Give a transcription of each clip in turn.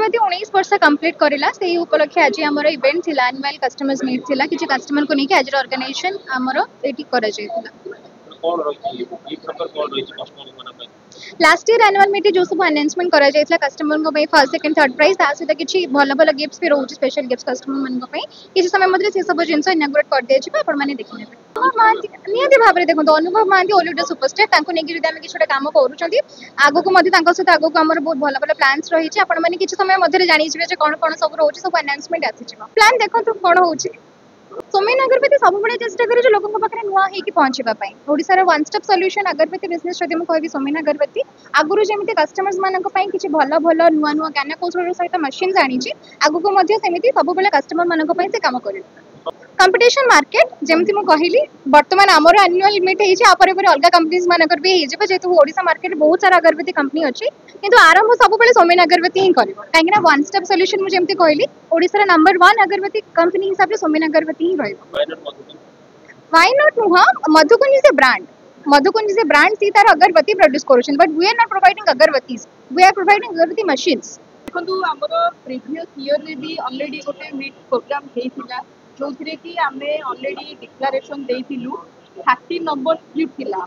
अगरबत्ती 19 वर्ष कंप्लीट करला से उपलक्षे आज आमर इवेंट थिला एनुअल कस्टमर्स मीट थिला किछि कस्टमर को नेकी आज ऑर्गेनाइजेशन आमर एटी करा जायतिला कौन रही ये प्रकार कौन रही कस्टमर मन लास्ट ईयर एनुअल मीट जो सब अनाउंसमेंट करा जायतिला कस्टमर को पई फर्स्ट सेकंड थर्ड प्राइज ता सहित किछि भलो भलो गिफ्ट्स भी रहउछि स्पेशल गिफ्ट्स कस्टमर मन को पई किछि समय मध्ये से सब जिंस इनागुरेट कर दे छिबा अपन माने देखि नेबे नियति भाबरे देखो अनुभव महांती ओलिड सुपरस्टार तांको नेकी जदि हम किछटा काम करूछंती आगो को मध्ये तांको सहित आगो को हमर बहुत भलो भलो प्लान्स रही छि अपन माने किछि समय मध्ये जानि छिबे जे कोन कोन सब रहउछि सब अनाउंसमेंट आछि छिबा प्लान देखो तो कोन होउछि सोमेन अगरबत्ती सब बड़े चेष्टा करे जो लोगों पाखे नुआ होई कि पहुंचबा पई ओडिसा रे वन स्टॉप सॉल्यूशन अगरबत्ती बिजनेस जदि हम कहबी सोमेन अगरबत्ती आगुरु जेमिति कस्टमर्स मानक पई किछि भलो भलो नुआ नुआ ज्ञान कौशल सहित मशीन जानि छि आगु को मध्ये सेमिति सब बड़े कस्टमर मानक पई से काम करे कंपटीशन मार्केट जेमति मु कहिली वर्तमान हमर एनुअल मीट हेइ छै आपरे परे अलगा कंपनीज मानकर भी हेइ जेबे जेतु ओडिसा मार्केट बहुत सारा अगरबत्ती कंपनी अछि किंतु आरंभ सब बेले सोमेन अगरबत्ती ही करबो काहेकि वन स्टॉप सॉल्यूशन मु जेमति कहिली ओडिसा रे नंबर 1 अगरबत्ती कंपनी हिसाब रे सोमेन अगरबत्ती ही रहइबो व्हाई नॉट नुहा मधुकुंज इज a brand सी तार अगरबत्ती प्रोड्यूस करूछन but we are not providing agarbattis we are providing agarbatti machines देखंतु हमरो प्रीवियस ईयर रे भी ऑलरेडी गोटे मीट प्रोग्राम हेइतिला जो कि आम ऑलरेडी डिक्लेरेशन देइथिलु 30 नंबर गिफ्ट थिला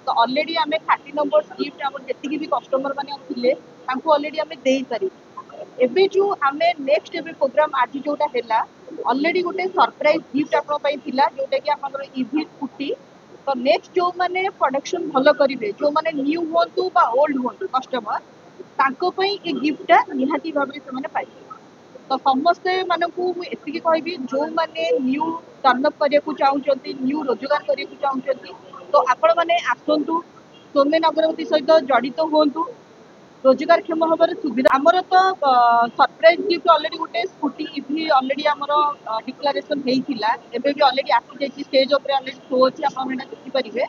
तो ऑलरेडी आम 30 नंबर गिफ्ट आम जति भी कस्टमर माने थिले तांको ऑलरेडी आम देई सारी एबे जो आम नेक्स्ट एबे प्रोग्राम आज जोटा हैला ऑलरेडी गोटे सरप्राइज गिफ्ट आपन पई थिला जोटा कि आपन ईवी स्कूटी तो नेक्स्ट जो माने प्रोडक्शन भलो करिवे जो माने न्यू होंतु बा ओल्ड होंतु कस्टमर तांको पई ए गिफ्टटा निहाती भाबरे से माने पाइ तो समस्ते मानकू एतिकी कहबी जो माने न्यू टर्नअप करिया को चाहउचंती न्यू रोजगार करिया को चाहउचंती तो आपण माने आसंतु सोमेन अगरबत्ती सहित जड़ित होंतु रोजगार क्षम हबार सुविधा आमर तो सरप्राइज गिफ्ट ऑलरेडी गोटे स्कूटी इवी ऑलरेडी आमर डिक्लेरेशन हेइथिला एबे भी ऑलरेडी आसी जाई स्टेज ऊपर ऑलरेडी शो अछि आपण मेना देखि परिबे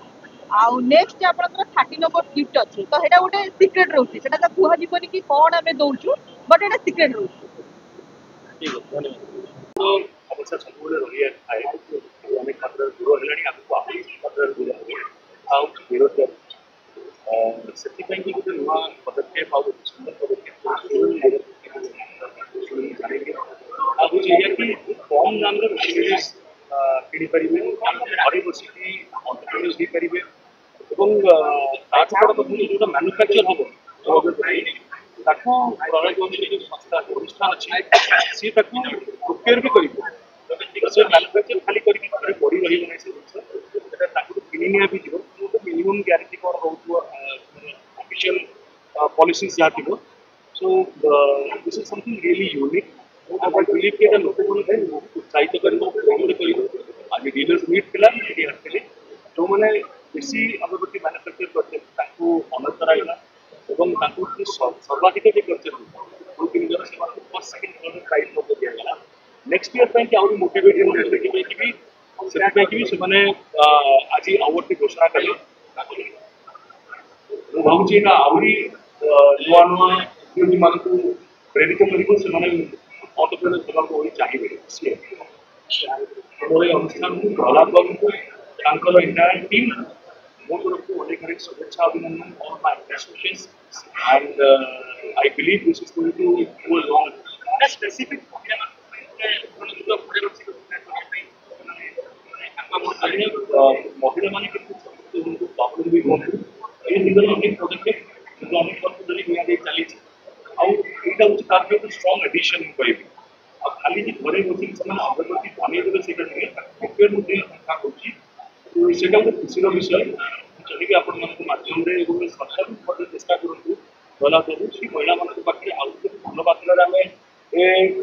आउ नेक्स्ट आपनकर 30 नंबर गिफ्ट अछि तो हेडा गोटे सीक्रेट रहउछि सेटा त कुहा दिबनी कि कोन हमें दउछु बट एटा सीक्रेट रहउछि ठीक है धन्यवाद तो अवसर संपूर्ण रही है अनेक मात्रा दूर हेलानी आपको आपली मात्रा दूर हो आउ विरोध सेति ପାଇଁ कि गोटे नुआ पदक्षेप आउ सुंदर पदक्षेप जानेंगे अब ये कि कम दाम रे मशीनरीज किनी परिबे घरे बसी कि एंटरप्रेन्योर्स भी परिबे এবং তার বড় কথা যেটা ম্যানুফ্যাকচার হবে তাকে প্রণয়গঞ্জের যে সংস্থা প্রতিষ্ঠান আছে সে তাকে প্রোকিওর भी করিব সে ম্যানুফ্যাকচার খালি করি ঘরে পড়ি রহিব নাই সে জিনিস এটা তাকে কিনি নিয়া भी ଯିବ मिनिमम ग्यारंटी कौन हो ऑफिशियल पॉलिसीज जहाँ थी so this is something really unique I believe कि लोक उत्साहित कर आज डीलर्स मीट थिला जो मैंने बेसी अगरबत्ती मैन्युफैक्चर करते अनर कराइला सर्वाधिक जे करते दो तीन जन से फर्स्ट सेकंड थर्ड प्राइज मत दिया नेक्स्ट ईयर पे आउरी मोटिवेटेड देखि भी से भी से माने आज अवार्ड की घोषणा कले ମୁଁ ଭାବୁଛି ଏଇଟା ଆହୁରି ନୂଆ ନୂଆ ଉଦ୍ୟୋଗୀମାନଙ୍କୁ ପ୍ରେରିତ କରିବ ସେମାନେ ଅଣ୍ଟରପ୍ରେନର ହେବାକୁ ବୋଲି ଚାହିଁବେ ମୋର ଏହି ଅନୁଷ୍ଠାନକୁ ପ୍ରହ୍ଲାଦ ବାବୁଙ୍କୁ ତାଙ୍କର ଏଣ୍ଟାୟାର ଟିମ୍ ମୋ ତରଫରୁ ଅନେକ ଅନେକ ଶୁଭେଚ୍ଛା ଅଭିନନ୍ଦନ all my associates and I believe this is going to go long specific महिला मैंने भी हूँ ये दिगरे अनेक पदक्षेप अनेक वर्ष धरी निया चली आईटा हूँ तार जो स्ट्रंग एडिशन कह खाली घरे बस अगरबत्ती बन से संख्या करा गोटे खुशी विषय चाहिए आपण माध्यम सरकार चेष्टा करूँ प्रहलाद बाबू से महिला पाखे आउ भल मात्रा आम ए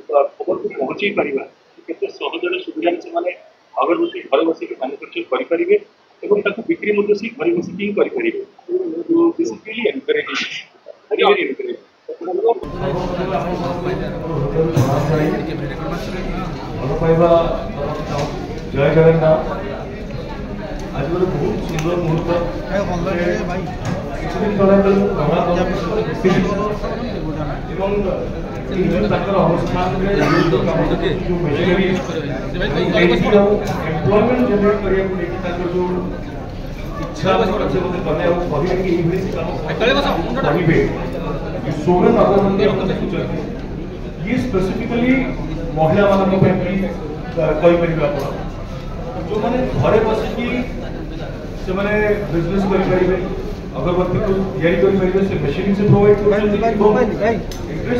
खबर को पहुँचे पारा के सहजरे सुविधा से अगरबत्ती घरे बसिक मैन्युफैक्चर करेंगे और बिक्री से घरे बसिक ही करेंगे तो this is really encouraging very encouraging जय जगन्नाथ आज गोटे बहुत सुंदर मुहूर्त किछुदिन तले अनुष्ठान एम्प्लॉयमेंट जनरेट करने जो इच्छा सोमेन अगरबत्ती स्पेसिफिकली महिला मानक कहीपर आप जो मैंने घरे बसिकी से बिजनेस करें अगरबत्ती को या मेसीन से प्रोवाइड कर